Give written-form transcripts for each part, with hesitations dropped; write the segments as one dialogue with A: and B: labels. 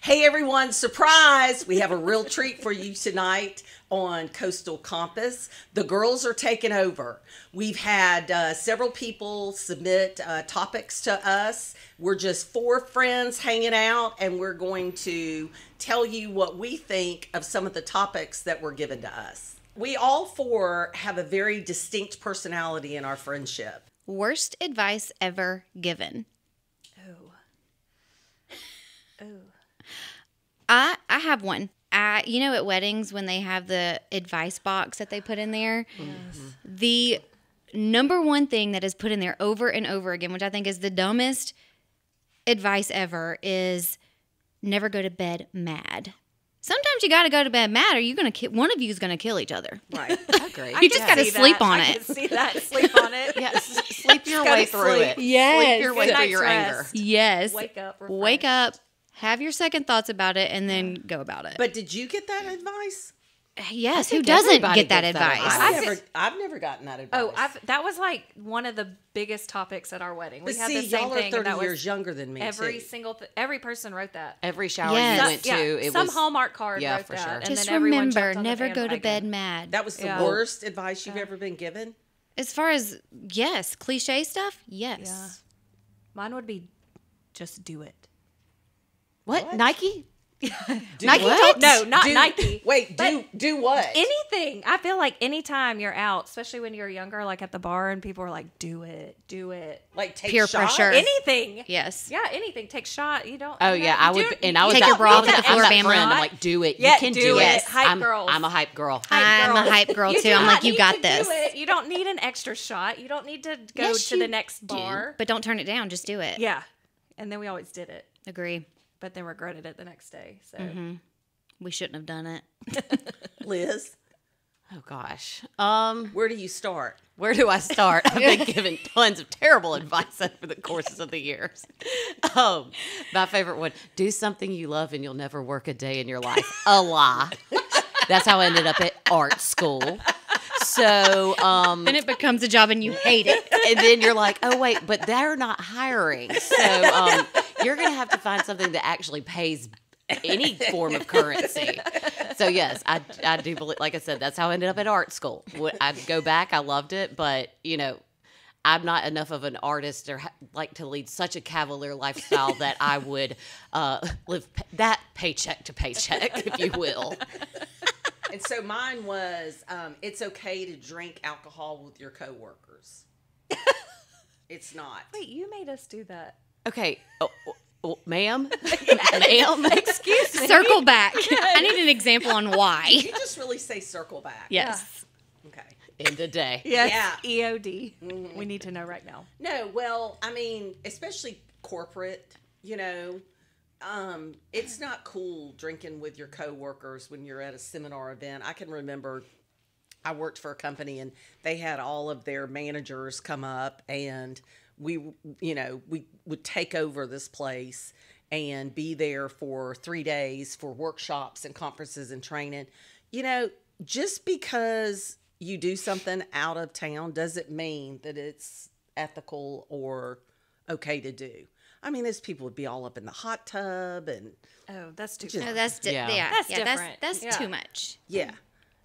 A: Hey everyone, surprise! We have a real treat for you tonight on Coastal Compass. The girls are taking over. We've had several people submit topics to us. We're just 4 friends hanging out, and we're going to tell you what we think of some of the topics that were given to us. We all 4 have a very distinct personality in our friendship.
B: Worst advice ever given.
C: Oh.
B: I have one. You know, at weddings when they have the advice box that they put in there, the number one thing that is put in there over and over again, which I think is the dumbest advice ever, is never go to bed mad. Sometimes you got to go to bed mad, or you're gonna one of you is gonna kill each other.
A: Right.
C: I agree.
B: You just got to sleep on
C: I
B: it.
C: can see that. Sleep on it.
D: Yes, sleep your way through it.
B: Yes.
D: Sleep your way
C: Good
D: through
C: night's
D: your anger.
C: rest.
B: Yes.
C: Wake up.
B: Wake up. Have your second thoughts about it, and then go about it.
A: But did you get that advice?
B: Yes, who
D: think
B: doesn't
D: everybody
B: get that
D: gets that
B: advice?
D: advice.
A: I've never gotten that advice.
C: Oh, that was like one of the biggest topics at our wedding.
A: But
C: We had
A: see,
C: the same
A: y'all are
C: thing.
A: 30
C: and that
A: years
C: was
A: younger than me,
C: every
A: too.
C: single every person wrote that.
D: Every shower
B: Yes.
D: you went to, it
C: Some
D: was
C: Hallmark card
D: Yeah,
C: wrote
D: for
C: that.
D: sure.
C: And
B: Just
C: then everyone
B: remember,
C: jumped on the
B: never go to
C: bandwagon.
B: bed mad.
A: That was the
C: Yeah.
A: worst advice you've ever been given?
B: As far as, yes, cliche stuff, yes.
C: Yeah. Mine would be just do it.
D: what? Nike?
A: Nike
D: what?
C: No, not Nike.
A: Wait,
C: But
A: do what?
C: Anything. I feel like anytime you're out, especially when you're younger, like at the bar, and people are like, "Do it, do it."
A: Like take
B: Peer
A: shots?
B: pressure.
C: Anything.
B: Yes.
C: Yeah, anything. Take shot. You don't.
D: Oh
C: you know,
D: yeah,
C: you
D: I would,
C: do-
D: and I was
B: Take
D: that,
B: your bra
D: I
B: off
D: was
B: at the
D: that- I was
B: floor,
D: that
B: Bama.
D: friend. I'm like, do it.
C: Yeah,
D: You can
C: do
D: do
C: it.
D: it.
C: Hype girls.
D: I'm a hype girl.
B: I'm a hype girl,
C: You
B: too.
C: do
B: I'm
C: not
B: like, you
C: need
B: got
C: to
B: this.
C: do it. You don't need an extra shot. You don't need to go
B: Yes,
C: to the
B: you
C: next
B: do.
C: bar.
B: But don't turn it down. Just do it.
C: Yeah, and then we always did it,
B: Agree.
C: but then regretted it the next day. So
B: We shouldn't have done it.
A: Liz,
D: Oh gosh.
A: where do you start?
D: Where do I start? I've been given tons of terrible advice over the courses of the years. My favorite one: do something you love, and you'll never work a day in your life. A lie. That's how I ended up at art school. So,
B: Then it becomes a job and you hate it.
D: and then you're like, oh wait, but they're not hiring. So you're gonna have to find something that actually pays any form of currency. So yes, I do believe, like I said, that's how I ended up at art school. I'd go back, I loved it, but you know, I'm not enough of an artist or like to lead such a cavalier lifestyle that I would live that paycheck to paycheck, if you will.
A: And so mine was, it's okay to drink alcohol with your coworkers. It's not.
C: wait, you made us do that.
D: Okay, ma'am, ma'am,
C: Excuse me.
B: Circle back. I need an example on why.
A: You just really say circle back.
B: Yes.
A: Okay.
D: end of day.
C: Yes.
A: Yeah.
C: EOD. We need to know right now.
A: No, well, I mean, especially corporate, you know, it's not cool drinking with your coworkers when you're at a seminar event. I can remember I worked for a company and they had all of their managers come up and we would take over this place and be there for 3 days for workshops and conferences and training. You know, just because you do something out of town doesn't mean that it's ethical or okay to do. I mean, those people would be all up in the hot tub and
C: Oh, that's too
A: Just-
B: No,
C: far.
B: that's
D: Yeah.
C: That's different.
B: That's
C: Yeah.
B: too much.
A: yeah.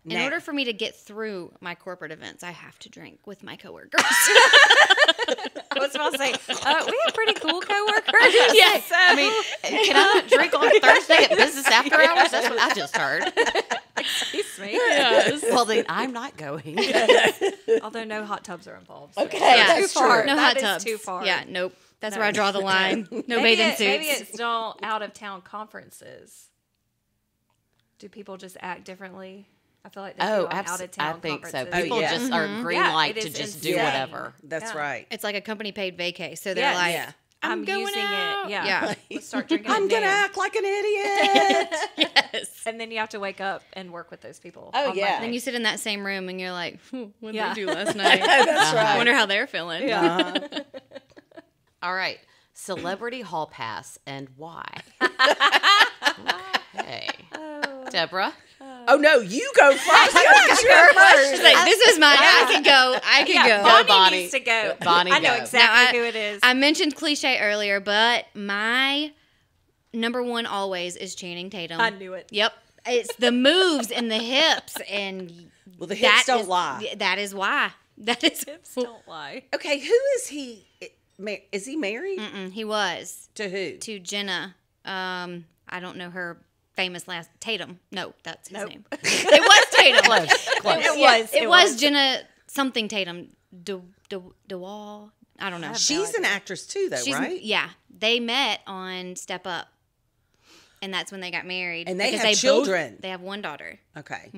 B: In
A: Now-
B: order for me to get through my corporate events, I have to drink with my coworkers.
C: I was about to say, we have pretty cool coworkers.
B: Yes.
D: I mean, can I not drink on Thursday at business after hours? That's what I just heard.
C: Excuse me.
D: Well, then I'm not going.
C: Although no hot tubs are involved. So.
A: Okay,
B: Yeah,
A: that's
C: too far.
A: true.
B: No
C: That
B: hot
C: is
B: tubs.
C: too far.
B: Yeah, nope. That's
C: No.
B: where I draw the line. No
C: Maybe
B: bathing
C: it- Maybe
B: suits.
C: it's don't out of town conferences. Do people just act differently? I feel like they do
D: Oh,
C: on out of town
D: I think so.
C: conferences.
D: People
A: yeah.
D: just are green
C: Yeah,
D: light
C: it
D: to
C: is
D: just do
C: insane.
D: whatever.
A: That's
C: Yeah.
A: right.
B: It's like a company paid vacay, so they're
C: Yes.
B: like,
A: Yeah.
B: I'm going
C: using
B: out.
C: it. Yeah.
B: Yeah.
C: Let's start drinking
A: I'm
C: it
A: going to
C: now.
A: act like an idiot.
B: Yes.
C: And then you have to wake up and work with those people.
A: Oh,
C: on
A: yeah.
C: Monday.
B: Then you sit in that same room and you're like, what did
C: Yeah.
B: they do last night?
A: That's
B: I
A: right.
B: wonder how they're feeling.
D: All right. Celebrity Hall Pass and why? Okay.
C: Oh,
D: Deborah.
A: Oh no, you go first.
B: She's like, this is mine. I can go. I can
C: Yeah,
B: go.
C: Bonnie,
D: Bonnie.
C: needs to go.
D: Bonnie,
C: I know
D: go.
C: exactly
B: Now,
C: who it is.
B: I mentioned cliche earlier, but my number one always is Channing Tatum.
C: I knew it.
B: Yep. It's the moves and the hips, and
A: Well, the hips
B: that
A: don't
B: is-
A: lie.
B: That is why. That is.
C: Hips don't lie.
A: Okay, who is he? Is he married
B: He was
A: to who?
B: to Jenna. I don't know her famous last Tatum. No, that's his
C: Nope.
B: name. It was Tatum.
D: Close.
B: It was Jenna something Tatum. DeWall. I don't know.
A: She's an actress too, though, right?
B: Yeah, they met on Step Up, and that's when they got married.
A: And they
B: because
A: have
B: both-
A: children.
B: they have one daughter.
A: Okay.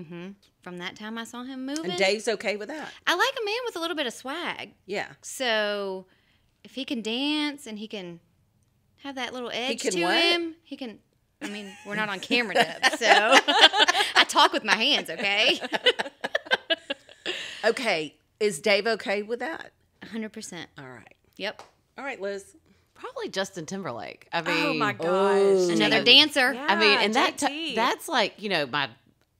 B: From that time, I saw him moving.
A: And Dave's okay with that?
B: I like a man with a little bit of swag.
A: Yeah.
B: So if he can dance and he can have that little edge
A: can
B: to
A: what?
B: him, he can. I mean, we're not on camera, Deb, so I talk with my hands. Okay,
A: Okay. Is Dave okay with that?
B: 100%.
A: All right.
B: Yep.
A: All right, Liz.
D: Probably Justin Timberlake. I mean,
C: Oh my gosh.
B: Another dancer.
C: Yeah.
D: I mean, and
C: JT.
D: that's like, you know, my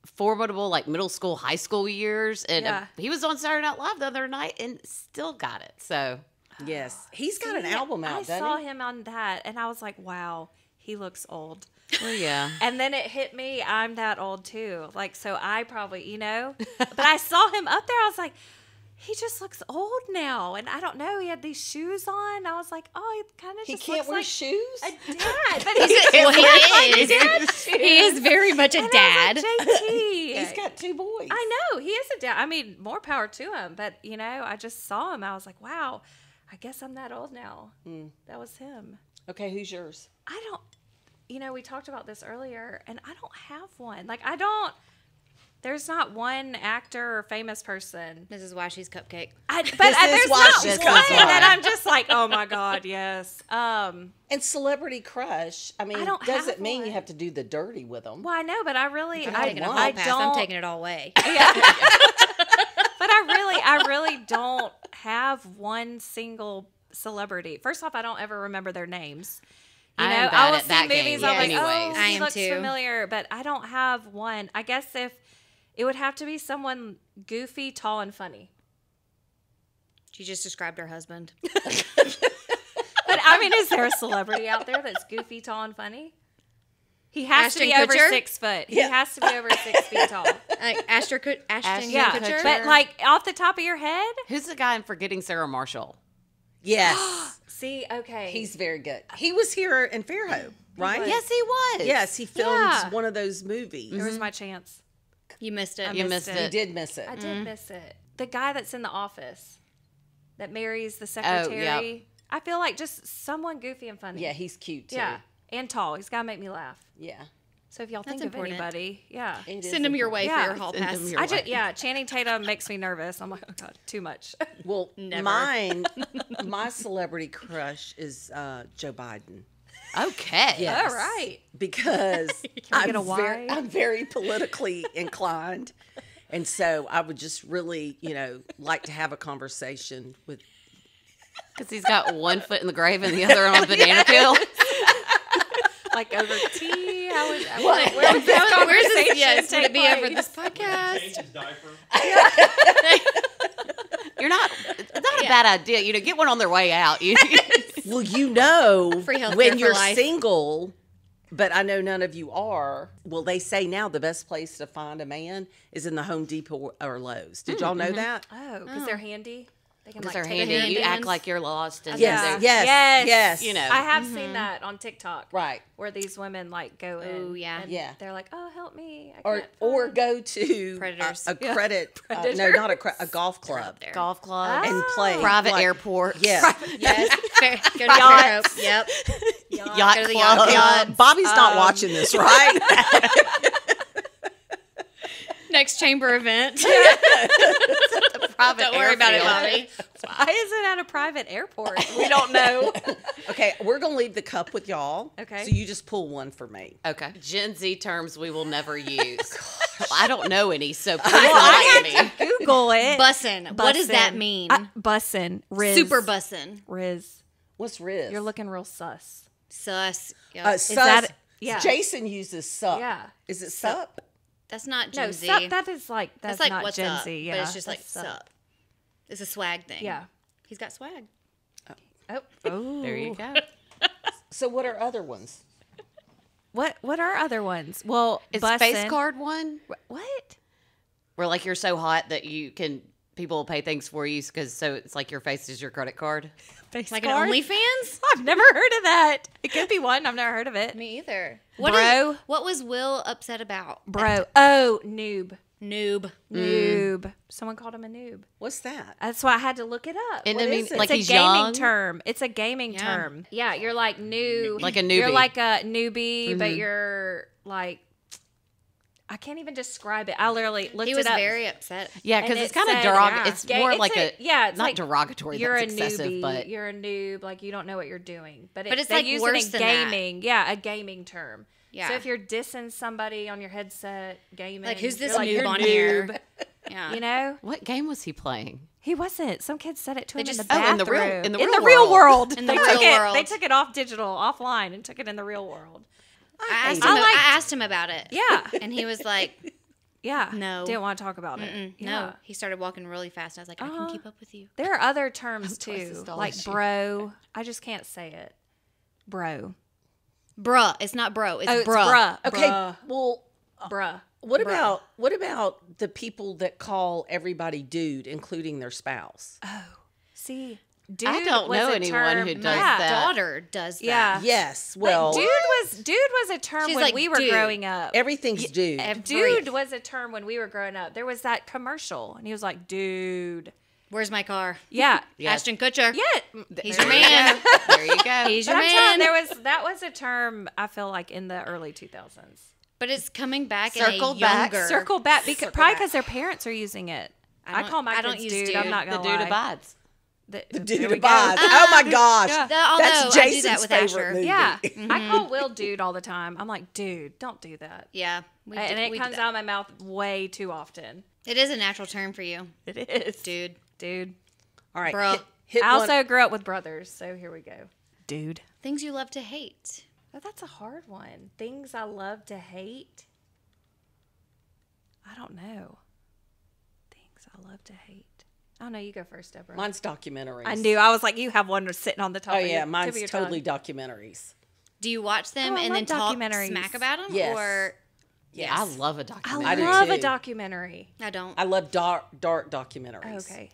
D: formidable like middle school, high school years, and
C: Yeah.
D: he was on Saturday Night Live the other night and still got it. So
A: Yes. He's got an
C: See,
A: album out,
C: I
A: doesn't
C: saw
A: he?
C: him on that, and I was like, wow, he looks old.
D: well, yeah.
C: And then it hit me, I'm that old too. Like, so I probably, but I saw him up there. I was like, he just looks old now. And I don't know, he had these shoes on. I was like, oh, he kind of
A: He
C: just
A: can't
C: looks
A: wear
C: like
A: shoes?
C: a dad. But he's
B: Well, he is.
C: dad shoes.
B: He is very much a
C: And
B: dad.
C: I was like, JT.
A: He's got 2 boys.
C: I know, he is a dad. I mean, more power to him. But, I just saw him. I was like, wow, I guess I'm that old now. That was him.
A: Okay, who's yours?
C: I don't, we talked about this earlier, and I don't have one. Like, there's not one actor or famous person.
B: This is why she's Cupcake.
C: But
A: This is
C: there's
A: why
C: not
A: she's
C: one
A: Cupcake.
C: that I'm just like, oh my God, yes.
A: And celebrity crush. I mean,
C: I don't
A: doesn't
C: have
A: mean you
C: one.
A: have to do the dirty with them.
C: Well, I know, but I really,
B: I'm
C: I
B: taking a hall
C: I
B: pass.
C: don't.
B: I'm taking it all away.
C: But I really don't have one single celebrity. First off, I don't ever remember their names.
D: I am
C: I
D: bad
C: will
D: at
C: see
D: that
C: movies.
D: game
C: I'm like,
D: anyways.
C: oh,
B: I
C: he
B: am
C: looks
B: too.
C: familiar, but I don't have one. I guess if it would have to be someone goofy, tall, and funny.
B: She just described her husband.
C: But I mean, is there a celebrity out there that's goofy, tall, and funny? He has to
B: Ashton
C: be over
B: Kutcher?
C: 6 foot. He
A: Yeah.
C: has to be over 6 feet tall.
B: Ashton
C: Yeah,
B: Kutcher.
C: but like off the top of your head,
D: Who's the guy in Forgetting Sarah Marshall?
A: Yes.
C: see, okay,
A: He's very good. He was here in Fairhope, right?
C: was.
D: Yes, he was.
A: Yes, he filmed
C: Yeah.
A: one of those movies.
C: there was my chance.
B: You missed it.
C: I
D: You
C: missed
D: missed
C: it.
A: You
D: it.
A: did miss it.
C: I did miss it. The guy that's in the office that marries the secretary.
D: yep.
C: I feel like just someone goofy and funny.
A: Yeah, he's cute too.
C: Yeah, and tall. He's got to make me laugh.
A: Yeah.
C: So if y'all
B: That's
C: think
B: important.
C: of anybody, yeah.
A: It is
B: Send him your way
C: Yeah.
B: for your hall
D: Send
B: pass.
D: him your-
C: I just, yeah, Channing Tatum makes me nervous. I'm like, oh God, too much.
A: Well,
B: Never.
A: my celebrity crush is Joe Biden.
D: Okay.
A: Yes.
C: All right.
A: Because
C: we get a why?
A: I'm very politically inclined. And so I would just really, like to have a conversation with.
D: Because he's got one foot in the grave and the other on a banana peel.
C: Like over tea. How would,
A: What?
C: where would this
B: Where's
C: conversation
B: this? Yes, would
C: take
B: it be over
C: place?
B: this podcast?
E: Change his diaper.
D: It's not a bad idea. Get one on their way out.
A: Well,
B: Free healthcare
A: when
B: for
A: you're
B: life.
A: single, but I know none of you are. Well, they say now the best place to find a man is in the Home Depot or Lowe's. Did y'all know that?
C: Oh, because they're handy. They can
D: Because
C: like
D: they're
C: take
D: handy.
C: it in.
D: You act
B: hands.
D: like you're lost. And
A: Yes,
D: they're-
A: yes,
C: Yes.
A: yes.
C: I have seen that on TikTok.
A: Right.
C: Where these women like go in.
B: Oh, yeah.
C: and
A: Yeah.
C: They're like, oh, help me. I
A: Or
C: can't
A: or
C: find-"
A: go to
B: Predators.
A: a credit, no,
C: Predators.
A: not a golf club
B: There.
D: golf club.
A: and play
D: Private
A: like-
D: airport.
A: Yeah,
B: Yes. Fair, go to
C: Yachts.
B: Fairhope. Yep.
D: Yacht
B: Go to the
D: club.
B: yacht club.
A: Bobby's not watching this, right?
B: Next chamber event.
D: Private
B: Don't worry about it,
D: airfield.
B: Bobby.
C: Why is it at a private airport? We don't know.
A: Okay, we're gonna leave the cup with y'all.
C: Okay.
A: So you just pull one for me.
D: Okay. Gen Z terms we will never use. Well, I don't know any, so please
C: I
D: enlighten
C: had
D: me.
C: to Google it.
B: Bussin'. What does that
C: Bussin'.
B: mean?
C: Bussin'. Riz.
B: Super bussin'.
C: Riz.
A: What's Riz?
C: You're looking real sus.
B: Sus. Yep.
A: sus.
C: that- yeah.
A: Jason uses sup.
C: Yeah.
A: Is it sup?
B: That's not
C: No,
B: Gen Z.
C: sup, that is like that's
B: like
C: not
B: what's
C: Gen
B: up,
C: Z. Yeah,
B: but it's just like
C: that's
B: sup. It's a swag thing.
C: Yeah.
B: He's got swag.
C: Oh,
D: There you go.
A: So what are other ones?
C: What are other ones? Well,
D: Is
C: bussin'.
D: face card one
C: What?
D: where like you're so hot that you can people will pay things for you because so it's like your face is your credit card.
C: Face
B: Like
C: card?
B: an OnlyFans?
C: I've never heard of that. It could be one. I've never heard of it.
B: Me either.
C: Bro.
B: What was Will upset about?
C: Bro. Oh, noob.
B: Noob.
C: Noob. Someone called him a noob.
A: What's that?
C: That's why I had to look it up.
D: And
A: What
D: I mean,
A: is it?
D: like
C: It's
D: he's
C: a gaming
D: young.
C: term. It's a gaming
B: Yeah.
C: term. Yeah, you're like new.
D: Like a
C: You're
D: newbie.
C: like a newbie, but you're like, I can't even describe it. I literally looked
B: He was
C: it up.
B: very upset.
D: Yeah,
C: And
D: because it's
C: it
D: kind of
C: said-
D: derogatory.
B: yeah.
D: It's
C: Ga-
D: more
C: it's
D: like
C: it's
D: not
C: like
D: derogatory.
C: You're
D: That's
C: a
D: excessive,
C: newbie.
D: but
C: You're a noob. Like you don't know what you're doing. But
B: it's,
C: they
B: like,
C: use
B: worse
C: it in
B: than that.
C: gaming. Yeah, a gaming term.
B: Yeah.
C: So if you're dissing somebody on your headset gaming,
B: Like, who's this
C: you're like,
B: noob
C: "You're
B: on here?"
C: noob.
B: Yeah.
C: You know,
D: what game was he playing?
C: he wasn't. Some kids said it to him
B: just-
C: in the
D: Oh,
C: bathroom.
D: in the real- in the
C: in
D: real
C: the real
D: world.
C: world.
B: In the
C: They
B: real
C: took it.
B: world.
C: They took it off digital, offline, and took it in the real world.
B: I asked him about it.
C: Yeah.
B: And he was like,
C: Yeah.
B: No.
C: Didn't want to talk about it. Yeah.
B: no. He started walking really fast. I was like, I
C: Uh-huh.
B: can keep up with you.
C: There are other terms
D: twice as
C: too,
D: tall
C: like
D: as you.
C: bro. I just can't say it. Bro.
B: Bruh. It's not bro. It's
C: Oh, it's
B: bruh.
C: bruh.
A: Okay,
C: Bruh.
A: well,
C: Bruh.
A: what about the people that call everybody dude, including their spouse?
C: See, dude.
D: I don't
C: was
D: know
C: a
D: anyone
C: term-
D: who does
B: My
D: that.
B: daughter does that.
C: Yeah.
A: Yes.
C: But
A: Well,
C: dude was a term
B: She's
C: when
B: like,
C: we were
B: dude.
C: growing up.
A: everything's dude.
C: Dude was a term when we were growing up. There was that commercial, and he was like, "Dude."
B: Where's my car?
C: Yeah.
D: Yes.
B: Ashton Kutcher.
C: Yeah.
B: He's
D: There
B: your
D: you
B: man.
D: go. There you go.
B: He's
C: But
B: your
C: I'm telling
B: man.
C: you, that was a term I feel like in the early 2000s.
B: But it's coming back
D: Circle
B: in a
D: back.
B: younger.
C: Circle back because
B: Circle
C: probably
B: back.
C: because their parents are using it. I
B: don't-
C: call my
B: I don't
C: kids
B: use
C: dude.
B: dude.
C: I'm not
D: The
C: gonna
D: dude
C: lie.
D: abides.
C: The
A: Dude
C: there we go.
A: abides. Oh my gosh.
C: Yeah.
B: Although
A: That's
B: I do
A: Jason's
B: that with
A: favorite
B: Asher.
A: movie.
C: Yeah, I call Will dude all the time. I'm like, dude, don't do that.
B: Yeah. We
C: And
B: do-
C: it
B: we do
C: comes
B: that.
C: out of my mouth way too often.
B: It is a natural term for you,
C: It is,
B: dude.
C: Dude.
A: All right.
B: Bruh.
A: Hit
C: I
A: one.
C: also grew up with brothers, so here we go. Dude.
B: Things you love to hate.
C: Oh, that's a hard one. Things I love to hate. I don't know. Things I love to hate. I don't know. You go first, Deborah.
A: Mine's documentaries.
C: I knew. I was like, you have one sitting on the top.
A: Oh
C: of
A: yeah,
C: your,
A: mine's
C: tip of your
A: totally
C: tongue.
A: documentaries.
B: Do you watch them
C: Oh, I
B: and then
C: love
B: talk
C: documentaries.
B: smack about them?
A: Yes.
B: Or
A: Yes.
D: I love a
C: I
D: documentary.
A: do
C: love a
A: too.
C: documentary.
B: I don't.
A: I love dark documentaries.
C: Okay.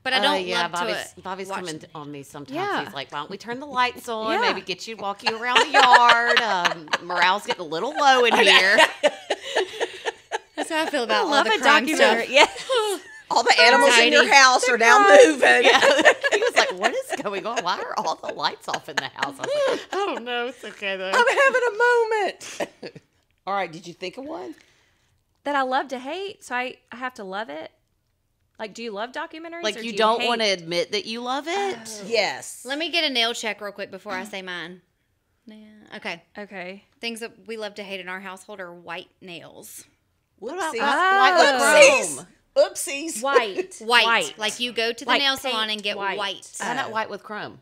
B: But I don't
D: yeah,
B: love
D: Bobby's
B: to watch
D: coming
B: them.
D: on me sometimes.
C: Yeah.
D: He's like, "Why don't we turn the lights on?
C: Yeah.
D: Maybe get you walk you around the yard." Morale's getting a little low in here.
B: That's how I feel about all
C: love
B: the
C: a
B: crime
C: documentary.
B: stuff.
C: Yeah.
A: All the animals in your
B: Anxiety.
A: house are now moving.
D: Yeah. He was like, "What is going on? Why are all the lights off in the house?" I was like, "I don't know. It's okay though."
A: I'm having a moment. All right, did you think of one?
C: That I love to hate, so I have to love it. Like, do you love documentaries?
D: Like
C: or
D: you
C: do
D: don't
C: hate-
D: want to admit that you love it.
A: Yes.
B: Let me get a nail check real quick before I say mine. Yeah. Okay.
C: Okay.
B: Things that we love to hate in our household are white nails.
A: Whoopsies.
D: White with
A: Oopsies.
D: chrome.
A: Oopsies.
C: White.
B: White. Like you go to the
C: Like
B: nail salon
C: paint
B: and get
C: white.
B: white.
D: Why not white with chrome?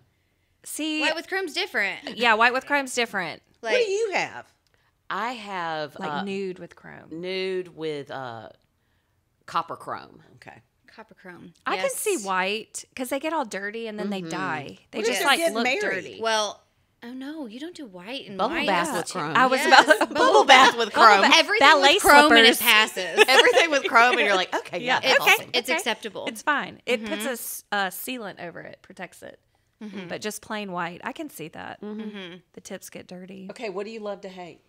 C: See,
B: White with chrome's different.
C: yeah, white with chrome's different.
A: What
B: Like
A: do you have?
D: I have
C: Like nude with chrome.
D: nude with copper chrome.
A: Okay.
B: copper chrome.
C: I can
B: Yes.
C: see white because they get all dirty and then they die. They
A: What if
C: just
A: they're
C: like
A: getting
C: look
A: married?
C: dirty.
B: Well, oh no, you don't do white and
D: Bubble
B: white.
D: bath with chrome.
C: I was
B: Yes.
C: about
D: Bubble bath with chrome.
B: Everything
C: Ballet
B: with chrome and it
C: slippers.
B: passes.
D: Everything with chrome, and you're like, okay, yeah, that's
B: It's,
D: awesome.
B: it's
C: Okay.
B: acceptable.
C: It's fine. It puts a sealant over it, protects it. But just plain white, I can see that. The tips get dirty.
A: Okay, what do you love to hate?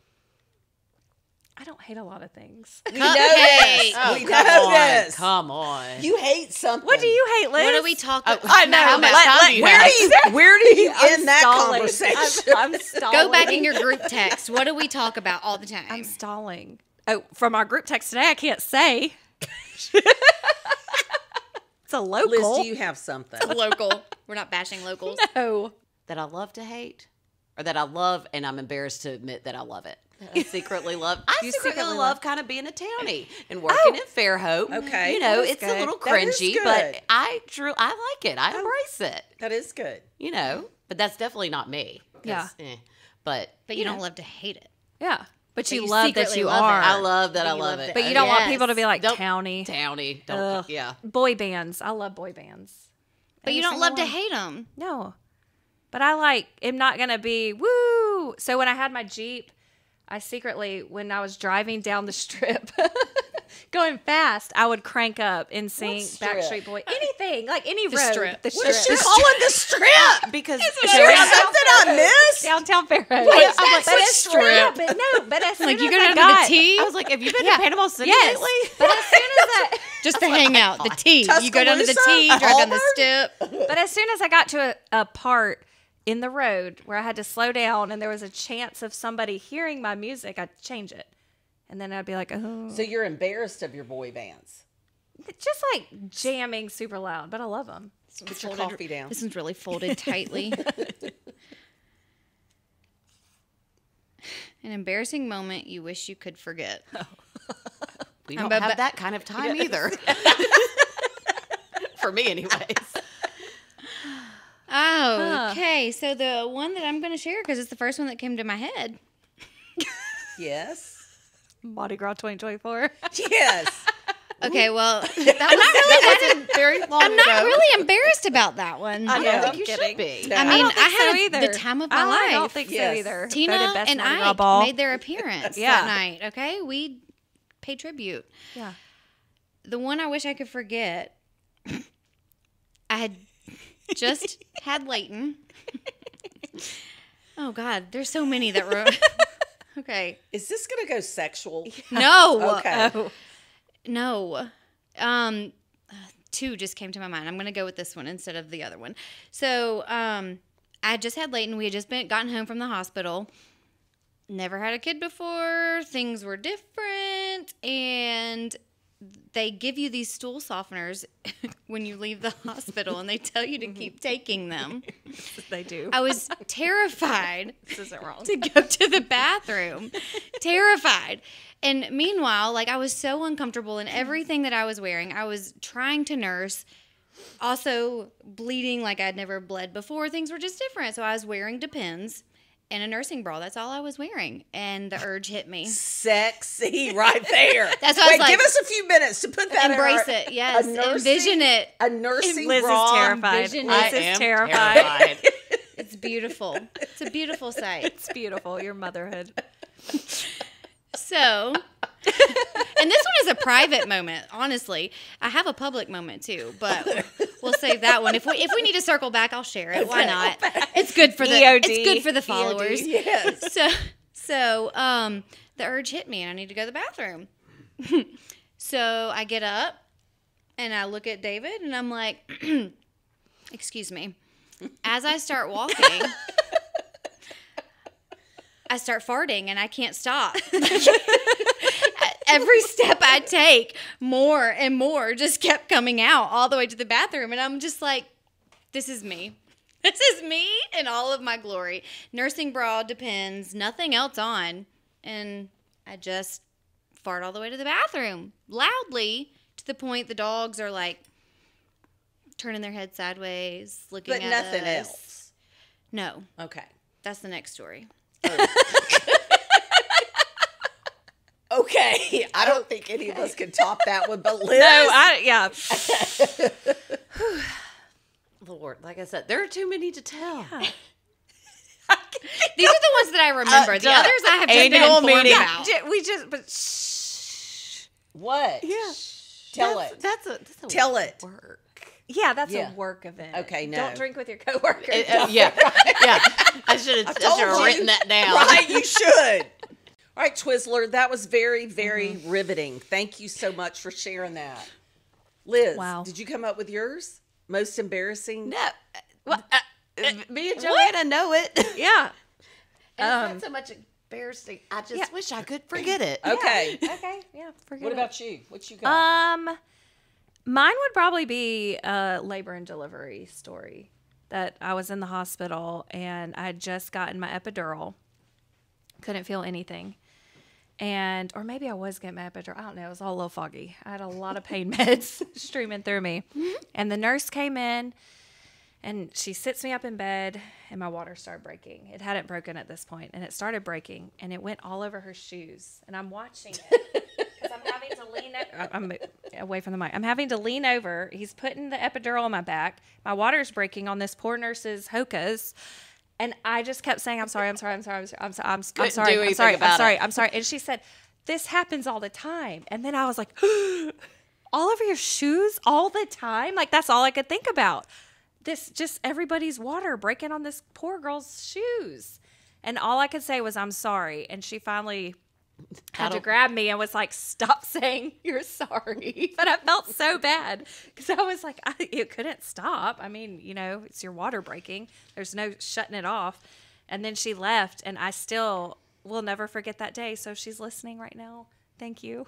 C: I don't hate a lot of things.
A: We know
B: Cupcakes.
A: this.
D: Oh,
A: We
D: come
A: know
D: on,
A: this.
D: come on.
A: You hate something.
C: What do you hate, Liz?
B: what do we talk about?
C: I know.
D: How much
C: Let-
D: time
C: let-
D: do you
A: Where
D: have?
A: do you, where do you end that
C: stalling.
A: conversation?
C: I'm stalling.
B: Go back in your group text. What do we talk about all the time?
C: I'm stalling. Oh, from our group text today, I can't say. It's a local.
A: Liz, do you have something?
B: local. We're not bashing locals.
C: No.
D: That I love to hate, or that I love, and I'm embarrassed to admit that I love it. I secretly love. I
C: You
D: secretly
C: secretly
D: love kind of being a townie and working in Fairhope.
A: Okay.
D: you know
C: That is
D: it's
C: good.
D: a little
A: That is
D: cringy,
A: good.
D: but I like it. I embrace it.
A: That is good.
D: You know, but that's definitely not me. 'cause,
C: Yeah.
D: But
B: But you don't love to hate it.
C: Yeah. But you
B: you
C: love that
B: secretly
C: you
B: love it.
C: are.
D: I love that. I
B: you
D: love
B: love
D: it.
C: But you don't want people to
B: Yes.
C: be like
D: Don't-
C: towny.
D: Towny. Don't.
C: Ugh.
D: Yeah.
C: Boy bands. I love boy bands.
B: But you
C: Every
B: don't love
C: single
B: to
C: one.
B: hate them.
C: No. But I am not going to be, woo. So when I had my Jeep, I secretly, when I was driving down the strip, going fast, I would crank up NSYNC,
A: strip?
C: Backstreet Boy, anything, like any road.
B: strip.
C: The
A: What
C: strip.
A: is she calling the strip?
D: Because
A: Is there something I missed?
C: Downtown Fairhouse.
A: Wait,
C: I'm
A: that's a strip.
C: Yeah, but no, but as soon
B: Like, you
C: as
B: go
C: I
B: down
C: got,
B: to the T,
D: I was like, have you been
C: Yeah.
D: to Panama City
C: yes,
D: lately?
C: but as soon as I,
B: just to hang out. The T. You go down to the
A: Tuscaloosa?
B: T, drive down the
A: Auburn?
B: step.
C: but as soon as I got to a part in the road where I had to slow down and there was a chance of somebody hearing my music, I'd change it. And then I'd be like, oh.
A: So you're embarrassed of your boy bands.
C: Just like jamming super loud, but I love them.
A: Put your coffee down.
B: This one's really folded tightly. An embarrassing moment you wish you could forget.
D: We
B: I'm
D: don't
B: a
D: have
B: ba-
D: that kind of time either. For me, anyways.
B: Oh, okay. So the one that I'm going to share, because it's the first one that came to my head.
A: Yes.
C: Mardi Gras 2024.
A: Yes.
B: Okay, well,
D: That wasn't very long
B: I'm not really embarrassed about that one.
D: I don't
A: Yeah,
D: think
C: I'm
D: you
C: kidding.
D: should be.
A: No.
B: I
A: I
B: mean,
C: don't think
B: I had
C: so either.
B: the time of my
C: I
B: life.
C: don't think
A: Yes.
C: so either.
B: Tina
C: Voted best
B: and
C: Mardi Gras
B: I
C: ball.
B: made their appearance
C: Yeah.
B: that night. Okay, we paid tribute.
C: Yeah.
B: The one I wish I could forget. I had just had Leighton. Oh God, there's so many that were. Okay,
A: Is this going to go sexual?
B: no,
A: Okay.
C: Oh.
B: no. Two just came to my mind. I'm gonna go with this one instead of the other one. So, I had just had Leighton. We had just gotten home from the hospital. Never had a kid before. Things were different, and they give you these stool softeners when you leave the hospital, and they tell you to keep taking them.
C: They do.
B: I was terrified
C: This isn't wrong.
B: to go to the bathroom. Terrified. And meanwhile, like I was so uncomfortable in everything that I was wearing. I was trying to nurse, also bleeding like I'd never bled before. Things were just different. So I was wearing Depends and a nursing bra. That's all I was wearing. And the urge hit me.
A: Sexy right there.
B: That's why I was
A: Wait,
B: like-
A: give us a few minutes to put that in
B: Embrace
A: our-
B: it. Yes.
A: a nursing-
B: Envision it.
A: A nursing
C: Liz
A: bra.
C: is terrified.
B: Envision
C: Liz
B: it.
C: is terrified.
B: It's beautiful. It's a beautiful sight.
C: It's beautiful. Your motherhood.
B: So, and this one is a private moment. Honestly, I have a public moment too, but we'll save that one. If we need to circle back, I'll share it. Why not? It's good for the
C: EOD.
B: it's good for the followers.
A: Yes.
B: So the urge hit me, and I need to go to the bathroom. So I get up, and I look at David, and I'm like, "Excuse me." As I start walking. I start farting and I can't stop. Every step I take, more and more just kept coming out all the way to the bathroom. And I'm just like, this is me. This is me in all of my glory. Nursing bra, Depends, nothing else on. And I just fart all the way to the bathroom loudly to the point the dogs are like turning their head sideways, looking
A: But
B: at
A: nothing
B: us.
A: else.
B: No,
A: Okay.
B: that's the next story.
A: Okay. I don't think any of us can top that one, but Liz.
C: Yeah.
D: Lord, like I said, there are too many to tell.
B: These are the ones that I remember. The
D: Duh.
B: others I have just been
D: Annual
B: informed
D: meeting.
B: about.
C: We just, but shh.
A: What?
C: Yeah.
A: Tell
D: That's-
A: it.
D: That's a
A: Tell it.
D: work.
C: Yeah, that's
A: Yeah.
C: a work event.
A: Okay, no.
C: Don't drink with your coworkers.
D: Yeah, yeah. I should have
A: told you.
D: written that down.
A: Right, you should. All right, Twizzler, that was very, very riveting. Thank you so much for sharing that. Liz,
C: Wow.
A: did you come up with yours? Most embarrassing?
D: No, me and Joanna know it.
C: Yeah.
D: And it's not so much embarrassing. I just wish I could forget it.
A: Okay.
C: Okay. Yeah. Forget
A: What
C: it.
A: about you? What you got?
C: Mine would probably be a labor and delivery story. That I was in the hospital and I had just gotten my epidural. Couldn't feel anything. Or maybe I was getting my epidural. I don't know. It was all a little foggy. I had a lot of pain meds streaming through me. And the nurse came in And she sits me up in bed, and my water started breaking. It hadn't broken at this point, and it started breaking, and it went all over her shoes. And I'm watching it because I'm having to lean. I'm away from the mic. I'm having to lean over. He's putting the epidural on my back. My water's breaking on this poor nurse's Hoka's, and I just kept saying, "I'm sorry, I'm sorry, I'm sorry, I'm sorry, I'm sorry, I'm
D: Couldn't
C: sorry,
D: do
C: I'm
D: anything
C: sorry,
D: about
C: I'm sorry,
D: it.
C: I'm sorry." And she said, "This happens all the time." And then I was like, "All over your shoes all the time?" Like that's all I could think about. This just everybody's water breaking on this poor girl's shoes. And all I could say was, "I'm sorry." And she finally had to grab me and was like, "Stop saying you're sorry." But I felt so bad because I was like, it couldn't stop. I mean, it's your water breaking. There's no shutting it off. And then she left, and I still will never forget that day. So if she's listening right now, thank you.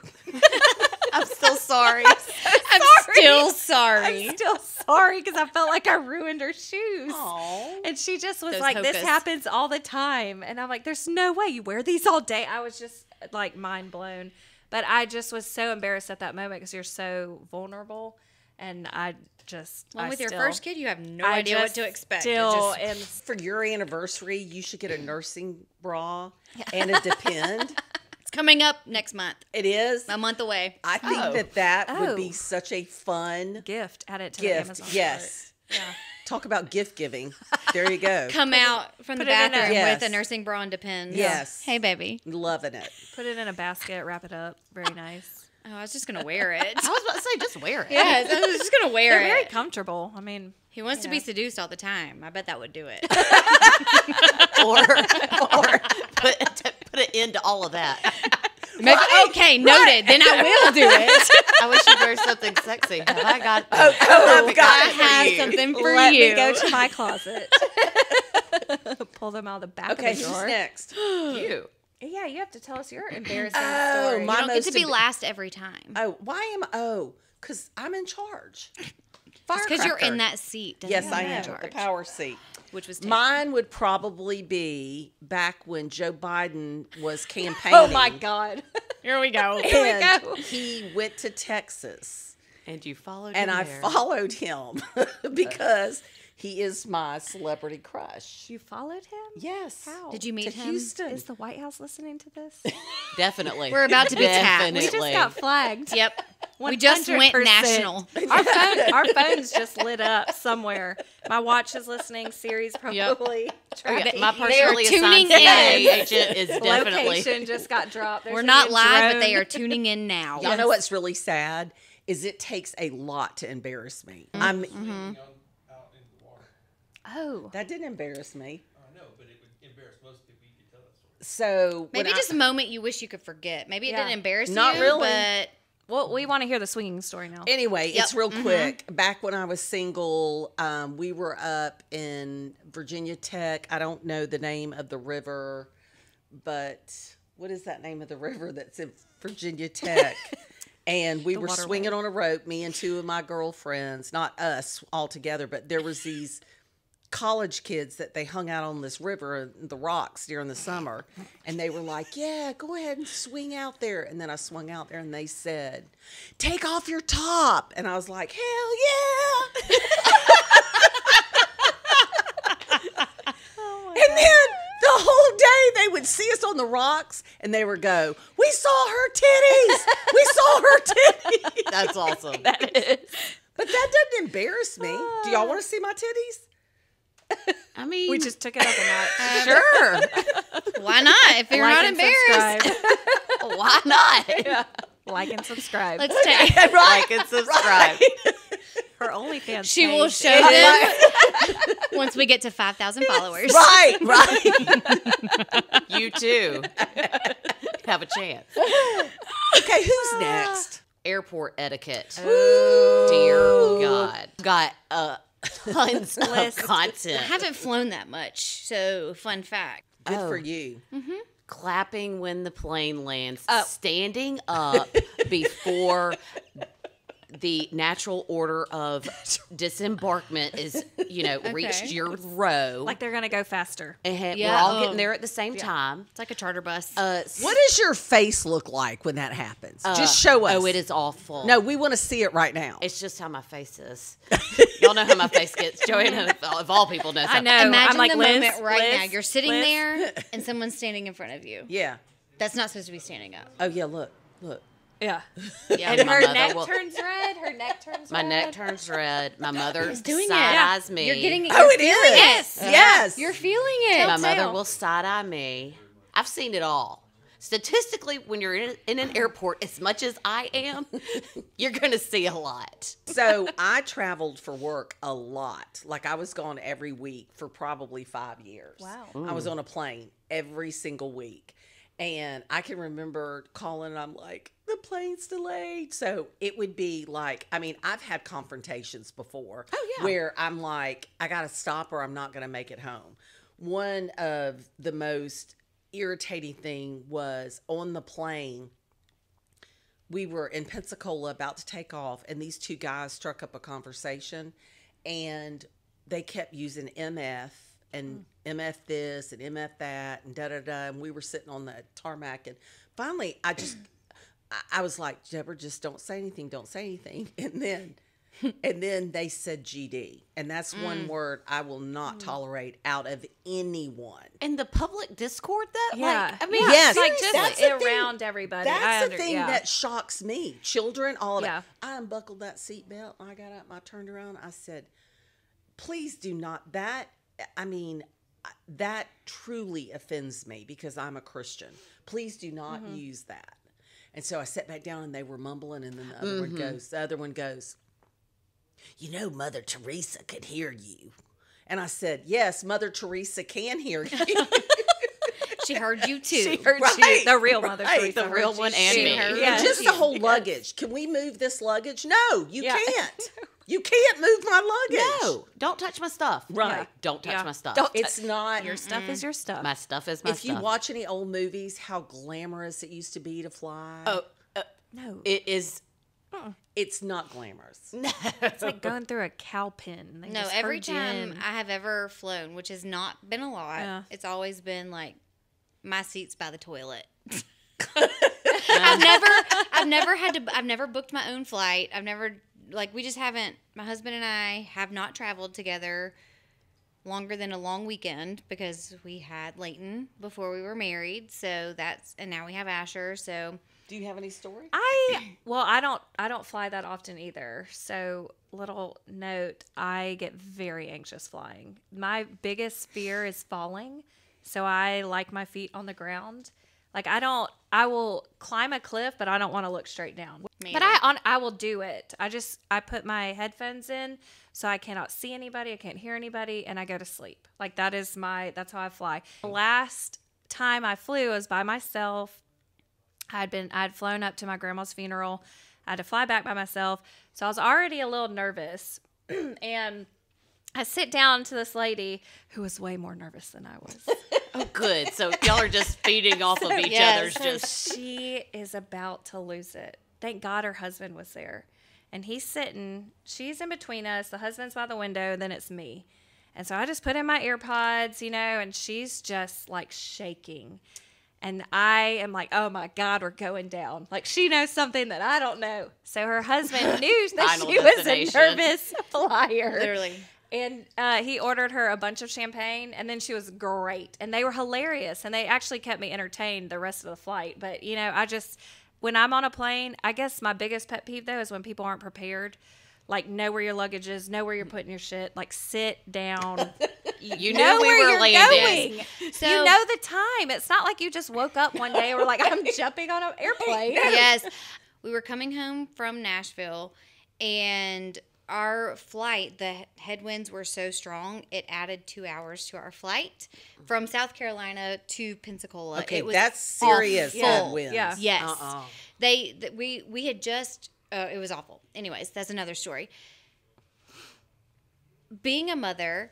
D: I'm still sorry.
B: I'm still sorry.
C: I'm still sorry because I felt like I ruined her shoes.
A: Aw.
C: And she just was
B: Those
C: like, "This
B: Hokas.
C: happens all the time." And I'm like, "There's no way you wear these all day." I was just like mind blown. But I just was so embarrassed at that moment because you're so vulnerable. And I just.
B: Well,
C: I
B: with your
C: still-
B: first kid, you have no
C: I
B: idea what
C: just
B: to expect.
C: Still,
B: It just-
A: For your anniversary, you should get a nursing bra and a Depend.
B: it's coming up next month.
A: It is.
B: A month away.
A: I think
D: Oh.
A: that would be
C: Oh.
A: such a fun
C: gift. Add it to the
A: gift.
C: Amazon
A: Yes.
C: cart. Yeah.
A: Talk about gift giving. There you go.
B: Come out from the
C: put it in a-
B: bathroom
A: Yes.
B: with a nursing bra and Depends.
A: Yes.
B: Hey, baby.
A: Loving it.
C: Put it in a basket, wrap it up. Very nice.
B: Oh, I was just gonna wear it.
D: I was about to say, just wear it.
B: Yes, I was just gonna wear
C: They're very
B: it.
C: comfortable. I mean,
B: He wants to be
C: know.
B: seduced all the time. I bet that would do it.
D: or put an end to all of that.
B: Maybe, okay, noted. Then I will do it.
D: I wish you'd wear something sexy. Have I got?
A: I've got
B: I
A: it for
B: have
A: you.
B: something for
C: let
B: you.
C: me go to my closet. Pull them out of the back
A: Okay,
C: of the
A: who's
C: drawer.
A: next?
D: You.
C: Yeah, you have to tell us your embarrassing
A: Oh,
C: story.
A: my
B: You don't get
A: most
B: to be
A: emba-
B: last every time.
A: Oh, why am I? Oh, because I'm in charge.
B: Because you're in
A: Firecracker.
B: that seat. doesn't
A: Yes,
B: mean
A: I
B: you're in
A: am. The
B: charge,
A: power seat.
B: which was taken.
A: Mine would probably be back when Joe Biden was campaigning.
C: Oh my God.
B: Here we go.
A: And
C: go.
A: he went to Texas,
D: And you followed
A: and
D: him
A: I
D: there.
A: followed him because he is my celebrity crush.
C: You followed him?
A: Yes.
C: How?
B: Did you meet
A: To
B: him?
A: Houston.
C: Is the White House listening to this?
D: Definitely.
B: We're about to be tapped.
C: We just got flagged.
B: Yep. We just went
C: 100%.
B: national.
C: Our phones just lit up somewhere. My watch is listening. Siri's probably tracking.
D: My personally
B: tuning
D: assigned CIA
B: in.
D: agent is definitely.
C: Location just got dropped. There's
B: We're
C: a
B: not
C: new
B: live, but
C: drone.
B: they are tuning in now.
A: Y'all know what's really sad is it takes a lot to embarrass me.
B: Mm-hmm.
A: I'm
E: Out in the water.
C: Oh.
A: that didn't embarrass me.
E: I know, but it would embarrass most people. You could tell that story.
A: So when
B: Maybe
A: I-
B: just a moment you wish you could forget. Maybe it
C: Yeah.
B: didn't embarrass
A: Not
B: you,
A: really.
B: but
C: Well, we want to hear the swinging story now.
A: Anyway,
B: Yep.
A: it's real quick. Back when I was single, we were up in Virginia Tech. I don't know the name of the river, but what is that name of the river that's in Virginia Tech? And we were
C: waterway.
A: swinging on a rope, me and two of my girlfriends, not us all together, but there was these college kids that they hung out on this river, the rocks during the summer, and they were like, "Yeah, go ahead and swing out there." And then I swung out there, and they said, "Take off your top," and I was like, "Hell yeah!" And then the whole day they would see us on the rocks, and they would go, "We saw her titties. We saw her titties."
D: That's awesome.
A: But that doesn't embarrass me. Do y'all want to see my titties?
D: I mean,
C: We just took it up a notch.
D: sure.
B: why not? If you're not
C: and
B: embarrassed.
C: subscribe.
D: Why not?
C: Like and subscribe.
B: Let's take.
D: Like and subscribe.
C: Her OnlyFans.
B: She will
C: page.
B: show them once we get to 5,000 followers.
A: Right, right.
D: You too have a chance.
A: Okay, who's next?
D: Airport etiquette. Dear God, got tons of
C: List.
D: content.
B: I haven't flown that much, so fun fact.
A: Good
D: Oh.
A: for you.
D: Clapping when the plane lands, standing up before the natural order of disembarkment is, reached your row.
C: Like they're gonna go faster.
D: And
B: Yeah.
D: we're all getting there at the same time.
B: It's like a charter bus.
A: What does your face look like when that happens? Just show us.
D: Oh, it is awful.
A: No, we want to see it right now.
D: It's just how my face is. Y'all know how my face gets. Joanna, of all people, knows.
C: I know.
B: Imagine
C: I'm like,
B: the
C: Liz,
B: moment right
C: Liz,
B: now. You're sitting
C: Liz.
B: there and someone's standing in front of you.
A: Yeah.
B: That's not supposed to be standing up.
A: Oh yeah. Look.
C: Yeah.
B: Yeah.
C: And
D: my
C: her
D: mother
C: neck
D: will-
C: turns red. Her neck turns
D: My
C: red.
D: neck turns red. My mother
B: doing it.
D: side-eyes me.
B: You're getting it.
A: Oh, it is.
C: Yes.
A: Yes.
B: You're feeling it.
D: My mother
C: Telltale.
D: will side-eye me. I've seen it all. Statistically, when you're in an airport, as much as I am, you're going to see a lot.
A: So I traveled for work a lot. Like I was gone every week for probably 5 years.
C: Wow.
A: I was on a plane every single week. And I can remember calling and I'm like, the plane's delayed. So it would be like, I mean, I've had confrontations before.
D: Oh, yeah.
A: Where I'm like, I got to stop or I'm not going to make it home. One of the most irritating thing was on the plane. We were in Pensacola about to take off, and these two guys struck up a conversation, and they kept using MF and MF this and MF that and da da da. And we were sitting on the tarmac, and finally, I was like, Deborah, just don't say anything, don't say anything. And then they said GD, and that's one word I will not tolerate out of anyone.
D: In the public discord, that
C: Yeah.
D: I mean,
A: Yes.
C: Like just
A: That's the thing.
C: around everybody.
A: That's the thing
C: yeah.
A: that shocks me. Children, all of
C: Yeah.
A: it. I unbuckled that seatbelt. I got up. I turned around. I said, "Please do not." That truly offends me because I'm a Christian. Please do not use that. And so I sat back down, and they were mumbling, and then the other one goes, Mother Teresa could hear you. And I said, yes, Mother Teresa can hear you.
B: She heard you too.
C: She heard
A: Right,
C: you. The real Mother
A: right.
C: Teresa.
D: the real one and
B: She
D: me.
B: heard
C: Yeah.
A: And just the whole luggage. Can we move this luggage? No, you
C: Yeah.
A: can't. You can't move my luggage.
D: No, don't touch my stuff.
A: Right.
C: Yeah.
D: Don't touch
C: Yeah.
D: my stuff.
C: Don't-
A: It's not.
C: Your stuff is your stuff.
D: My stuff is my
A: If
D: stuff.
A: you watch any old movies, how glamorous it used to be to fly.
D: Oh,
C: No.
D: it is.
A: It's not glamorous.
C: It's like going through a cow pen. They
B: No,
C: just
B: every
C: herd you
B: time
C: in.
B: I have ever flown, which has not been a lot,
C: Yeah.
B: it's always been like my seat's by the toilet. I've never booked my own flight. We just haven't, my husband and I have not traveled together longer than a long weekend because we had Leighton before we were married. And now we have Asher. So
A: Do you have any story?
C: I don't fly that often either. So little note, I get very anxious flying. My biggest fear is falling. So I like my feet on the ground. Like I will climb a cliff, but I don't want to look straight down.
B: Me
C: But
B: either.
C: I will do it. I put my headphones in so I cannot see anybody, I can't hear anybody, and I go to sleep. Like that's how I fly. The last time I flew was by myself. I'd flown up to my grandma's funeral. I had to fly back by myself. So I was already a little nervous. And I sit down to this lady who was way more nervous than I was.
D: Oh, good. So y'all are just feeding off of each
B: Yes.
D: other's.
C: So
D: Just
C: she is about to lose it. Thank God her husband was there. And he's sitting, she's in between us. The husband's by the window, then it's me. And so I just put in my AirPods, and she's just like shaking. And I am like, oh my God, we're going down. Like she knows something that I don't know. So her husband knew that
D: Final
C: she was a
D: destination.
C: nervous flyer.
B: literally.
C: And he ordered her a bunch of champagne, and then she was great. And they were hilarious, and they actually kept me entertained the rest of the flight. But, when I'm on a plane, I guess my biggest pet peeve, though, is when people aren't prepared. Like, know where your luggage is, know where you're putting your shit. Like, sit down.
D: you
C: know
D: knew we
C: where
D: were
C: you're
D: landing.
C: going.
B: So-
C: you know the time. It's not like you just woke up one day and were like, I'm jumping on an airplane.
B: Yes. We were coming home from Nashville, and our flight, the headwinds were so strong, it added 2 hours to our flight from South Carolina to Pensacola.
A: Okay,
B: it was
A: that's serious
B: awful.
A: headwinds.
C: Yeah.
B: Yes.
A: Uh-uh.
B: We had just, it was awful. Anyways, that's another story. Being a mother,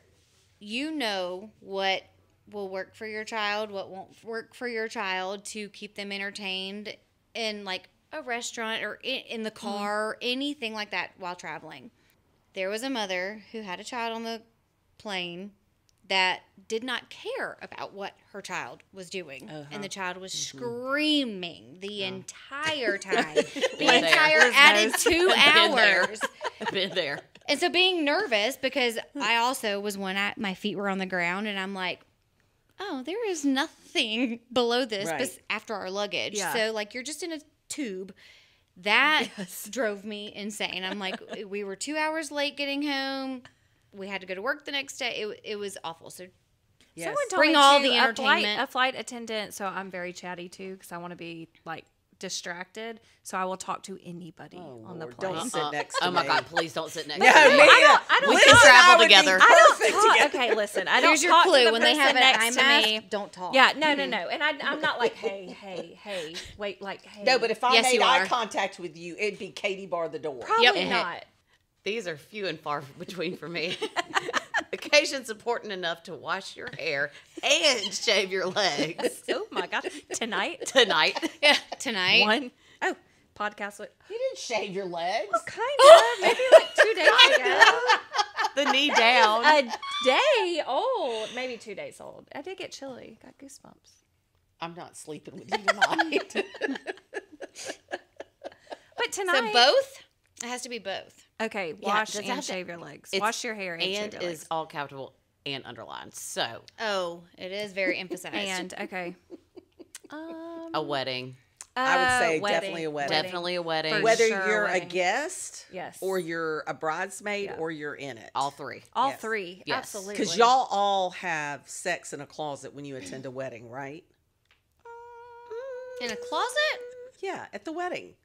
B: you know what will work for your child, what won't work for your child to keep them entertained. And like a restaurant or in the car, anything like that while traveling. There was a mother who had a child on the plane that did not care about what her child was doing. And the child was screaming the entire time. The
D: Been there.
B: entire
C: Liz
B: added
C: knows.
B: 2
D: Been there.
B: hours.
D: Been there.
B: And so being nervous, because I also was one, my feet were on the ground, and I'm like, oh, there is nothing below this
A: Right.
B: after our luggage.
C: Yeah.
B: So, like, you're just in a tube. That drove me insane. I'm like, we were 2 hours late getting home. We had to go to work the next day. It was awful. So,
A: Yes.
C: Someone told
B: Bring
C: me
B: all
C: too,
B: the entertainment.
C: A flight attendant, so I'm very chatty too because I want to be like distracted. So I will talk to anybody
A: Oh,
C: on the
A: Lord,
C: plane.
A: don't sit next to
D: Oh my
A: me.
D: God! Please don't sit next
A: No,
D: to me.
A: me either.
C: I don't
D: We
C: Liz
D: can
C: and
D: travel
A: I would be
D: together.
C: I don't
A: perfect
C: talk.
A: together.
C: Okay, listen. I don't
B: here's your
C: talk to
B: clue.
C: the
B: When they have
C: person
B: an eye
C: next to
B: mask,
C: me.
B: don't talk.
C: Yeah, no. And I'm not like, hey, wait, like, hey.
A: No, but if I
B: Yes,
A: made
B: you
A: eye
B: are.
A: contact with you, it'd be Katie bar the door.
C: probably
B: Yep.
C: not.
D: These are few and far between for me. Occasion's important enough to wash your hair and shave your legs
C: Oh my gosh, tonight
D: tonight.
B: Yeah, tonight.
C: one. Oh, podcast with
A: You didn't shave your legs.
C: kind of maybe like 2 days ago.
D: The knee down.
C: A day old, maybe 2 days old. I did get chilly. Got goosebumps.
A: I'm not sleeping with you tonight.
C: But tonight,
B: So both? It has to be both.
C: okay,
D: Yeah,
C: wash
D: does it
C: and
D: have to-
C: shave your legs.
D: It's-
C: Wash your hair and shave
D: and
C: your
D: is
C: legs.
D: all capital and underlined. So
B: Oh, it is very emphasized.
C: And okay,
D: a wedding,
A: I would say
C: wedding.
A: definitely a wedding.
D: definitely a wedding.
C: For
A: Whether
C: sure,
A: you're a
C: wedding.
A: guest,
C: Yes.
A: or you're a bridesmaid,
C: Yeah.
A: or you're in it.
D: All three.
C: all
A: Yes.
C: three,
D: Yes.
C: absolutely.
A: Because y'all all have sex in a closet when you attend a wedding, right?
B: In a closet?
A: Yeah, at the wedding.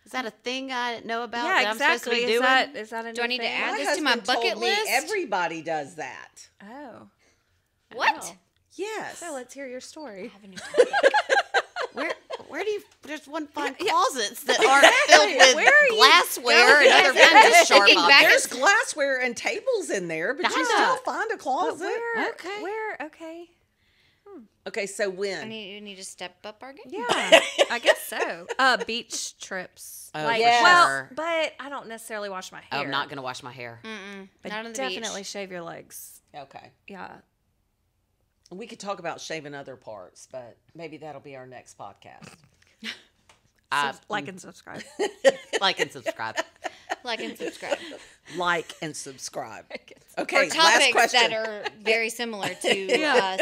D: Is that a thing I didn't know about?
C: yeah,
D: that I'm supposed to
C: exactly.
D: be doing?
C: Is that a
B: Do I
C: new
B: need to
C: thing?
B: add
A: My
B: this to my
A: husband told
B: bucket
A: me
B: list?
A: everybody does that.
C: Oh,
B: What?
C: Oh.
A: Yes.
C: So let's hear your story.
D: Where do you just one find closets that aren't filled with
C: Where are you
D: glassware and
B: going?
D: other
B: I'm
D: kinds of
B: just
D: sharp
B: looking back
D: objects?
A: There's glassware and tables in there, but you
D: I
A: still
D: know.
A: find a
C: But
A: closet.
C: where?
D: Okay.
C: Where? Okay.
A: Okay, so when?
B: You need to step up our game?
C: Yeah, I guess so. Beach trips.
D: Oh,
C: like,
D: for
C: well,
D: sure.
C: but I don't necessarily wash my hair.
D: I'm not going to wash my hair.
C: But
B: Not on the
C: definitely
B: beach.
C: shave your legs.
A: Okay.
C: Yeah.
A: We could talk about shaving other parts, but maybe that'll be our next podcast.
C: Like and subscribe.
D: Like and subscribe.
B: Like and subscribe.
A: Like and subscribe.
B: For
A: Okay, last
B: topics
A: question.
B: that are very similar to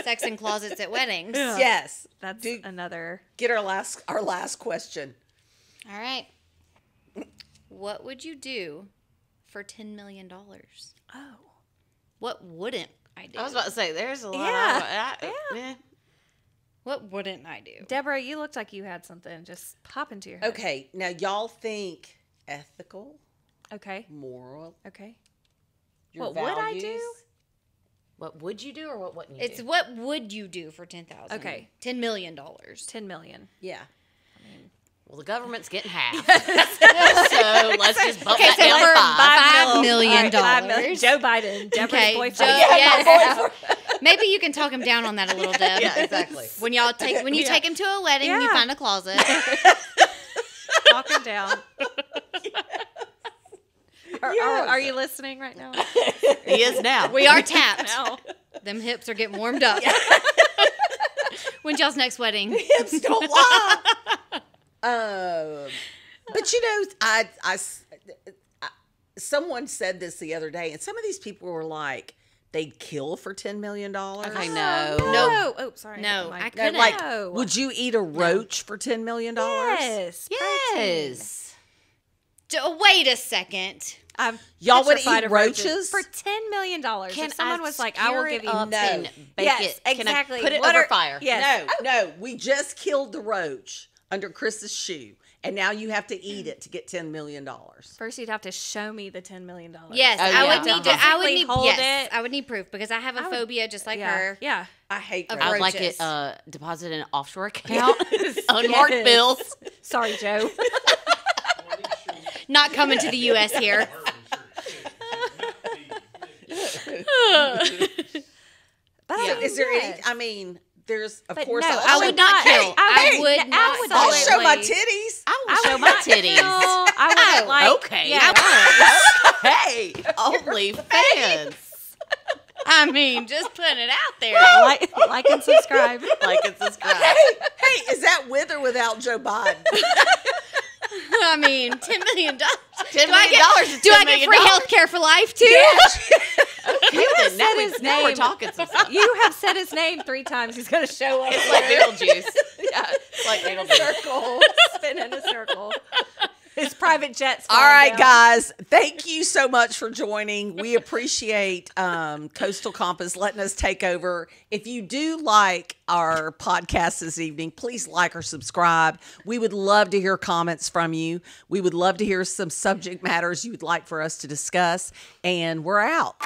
B: sex in closets at weddings.
A: Yes.
C: That's
A: Do-
C: another.
A: Get our last question.
B: All right. What would you do for $10 million?
C: Oh.
B: What wouldn't I do?
D: I was about to say, there's a lot.
C: Yeah.
B: What wouldn't I do?
C: Deborah, you looked like you had something just pop into your head.
A: Okay, now y'all think ethical,
C: Okay.
A: moral,
C: Okay.
A: your
C: What would I do?
A: values?
D: What would you do or what wouldn't you
B: It's
D: do?
B: what would you do for $10,000?
C: Okay.
B: $10 million.
C: 10 million.
A: Yeah.
D: Well, the government's getting half. So let's just bump
B: Okay,
D: that
B: so
D: down
B: for
D: to $5
B: $5 million.
C: All right, $5 million. Joe Biden, Deborah's
B: Okay,
C: boyfriend.
B: Joe, yes. Maybe you can talk him down on that a little, Deb.
D: Yeah, exactly.
B: When you take him to a wedding, you
C: Yeah.
B: find a closet.
C: Talk him down. Are you listening right now?
D: He is now.
B: We are tapped.
C: No.
B: Them hips are getting warmed up. When's y'all's next wedding?
A: Hips don't lie. But you know, I someone said this the other day, and some of these people were like, they'd kill for $10 million.
D: I know.
C: No. Oh, sorry.
B: No,
C: Mike.
B: I
A: No,
B: couldn't.
A: like,
C: No.
A: would you eat a roach for $10 million?
C: Yes.
D: Yes.
B: Wait a second.
A: Y'all would
C: petrified
A: eat
C: of
A: roaches?
C: for $10 million.
D: Can
C: If someone
D: I
C: was like, "I will
D: skewer
C: give
D: it
C: you
D: up
A: No.
D: and bake
C: Yes,
D: it? Can
C: exactly.
D: I put it
C: What
D: over
C: are-
D: fire?
C: Yes.
A: No, we just killed the roach under Chris's shoe, and now you have to eat it to get $10 million.
C: First, you'd have to show me the $10 million.
B: Yes,
D: Oh,
B: I
D: yeah.
B: would need to. I would
C: Physically
B: need.
C: hold
B: Yes,
C: it.
B: I would need proof because I have a
C: I would-
B: phobia just like
C: yeah.
B: her.
C: Yeah.
A: I hate
B: Of
A: roaches.
D: I'd like it
B: Roaches.
D: deposited in an offshore account, unmarked
C: Yes.
D: bills.
C: Sorry, Joe.
B: Not coming to the U.S. here.
C: But
A: So
C: I
A: is there
C: yes.
A: any? I mean, there's of
C: But
A: course.
C: no,
A: I'll
B: I
A: show-
B: would not kill. I would
C: absolutely.
B: not.
A: I'll show my
C: absolutely.
A: titties.
D: I will show my titties.
C: No, I wouldn't like.
D: Okay.
C: Yeah.
D: Hey, only fans.
B: I mean, just putting it out there.
C: like and subscribe.
D: Like and subscribe.
A: Hey, is that with or without Joe Biden?
B: I mean, $10 million.
D: $10 million is
B: Do I
D: $10
B: get
D: million.
B: free health care for life too?
D: Okay, now,
C: his
D: now we're
C: name.
D: talking some stuff.
C: You have said his name 3 times. He's gonna show up.
D: It's like Beetlejuice. Yeah, it's like Beetlejuice.
C: circle, spin in a circle. His private jet's.
A: All right, guys. Thank you so much for joining. We appreciate Coastal Compass letting us take over. If you do like our podcast this evening, please like or subscribe. We would love to hear comments from you. We would love to hear some subject matters you would like for us to discuss. And we're out.